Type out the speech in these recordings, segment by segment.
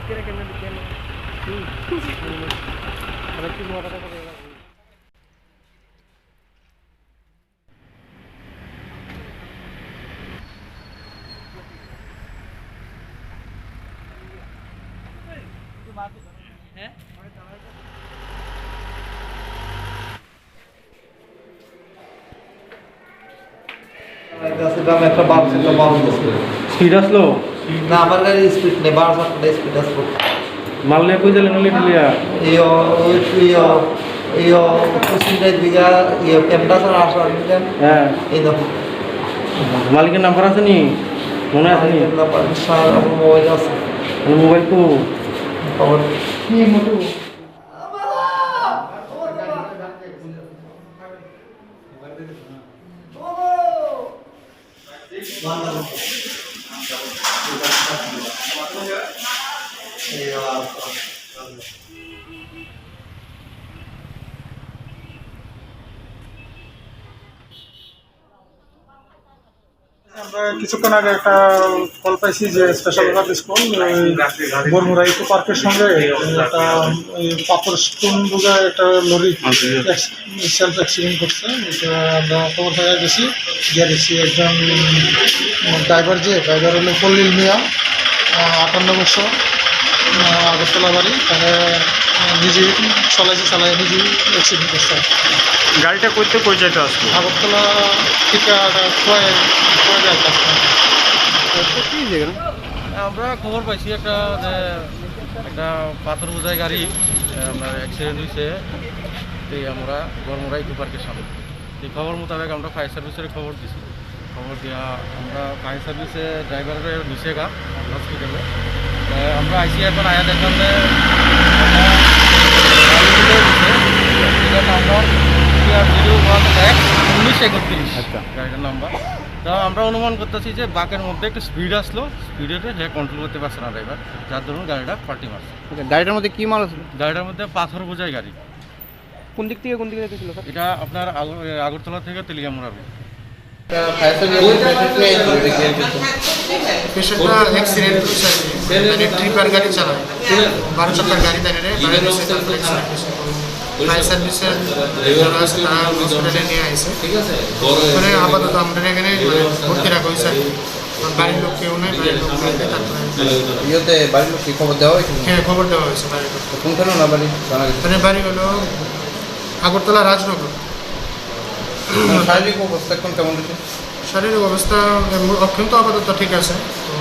একটা বাস একটা বাস স্পিড আসলো না আমার গাড়ি স্পিড নেই 12 স্পিড আসলো মাল নিয়ে কই যালেন লিটলিয়া পশ্চিমটার দিকে ক্যাম্পাসের আসা নিলেন হ্যাঁ এই দেখো মালিকের নাম্বার আছে নি মনে আছে নি মোবাইল আছে মোবাইল তো খবর আমরা কিছুক্ষণ আগে একটা কল পাইছি যে স্পেশাল সার্ভিস কল বরমুড়া ইকো পার্কের সঙ্গে একটা পাথর স্টোন বোঝায় একটা লরি সেলফ অ্যাক্সিডেন্ট করছে। এটা আমরা খবর পাওয়া গেছি গিয়ে দেখছি একজন ড্রাইভার হলো কল্লিল মিয়া 58 বছর আগরতলা বাড়ি তাকে নিজে চালায় নিজেই অ্যাক্সিডেন্ট করছে। গাড়িটা করতে কই যাইতে আসলো আগরতলা থেকে আমরা খবর পাইছি একটা পাথর বোঝাই গাড়ি আপনার অ্যাক্সিডেন্ট হয়েছে এই আমরা বরমুড়া ইকো পার্কের সামনে। এই খবর মোতাবেক আমরা ফায়ার সার্ভিসের খবর দিছি। খবর দেওয়া আমরা ফায়ার সার্ভিসে ড্রাইভারের নিচে গা হসপিটালে আমরা আইসি এখন আয়া দেখলাম যে এটার নাম্বার 1931 আচ্ছা গাড়িটার নাম্বার। তা আমরা অনুমান করতেছি যে বাঁকের মধ্যে একটা স্পিড আসলো, স্পিডেতে সে কন্ট্রোল করতে পারছে না ড্রাইভার, যার ধরুন গাড়িটা পাল্টি মারছে। গাড়িটার মধ্যে কি মাল আছে গাড়িটার মধ্যে পাথর বোঝাই গাড়ি। কোন দিক থেকে যেতেছিল স্যার এটা আপনার আগরতলা থেকে তেলিয়ামুড়া রোড। পেশেন্টটা অ্যাক্সিডেন্ট হয়েছে ট্রিপার গাড়ি চালায় 12 চাকার গাড়ি তাই ফায়ার সার্ভিসের যারা আছে তারা হসপিটালে নিয়ে আসে। মানে আপাতত আমরা এখানে ভর্তি রাখা হয়েছে। বাড়ির লোক কেউ নেই, বাড়ির লোক থাকবে তারপরে বাড়ির লোক কি খবর দেওয়া হয়েছে? হ্যাঁ খবর দেওয়া হয়েছে বাড়ির লোক। কোনখানে না বাড়ি জানা গেছে? মানে বাড়ি হলো আগরতলা রাজনগর। শারীরিক অবস্থা এখন কেমন হচ্ছে? শারীরিক অবস্থা অত্যন্ত আপাতত ঠিক আছে। তো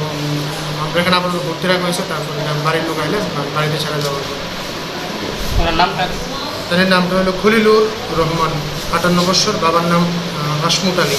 আমরা এখানে আপাতত ভর্তি রাখা হয়েছে। তারপরে বাড়ির লোক আইলে বাড়িতে ছেড়ে যাওয়া হবে। তাদের নামটা হলো খলিলুর রহমান 58 বছর, বাবার নাম হাসমুট আলী।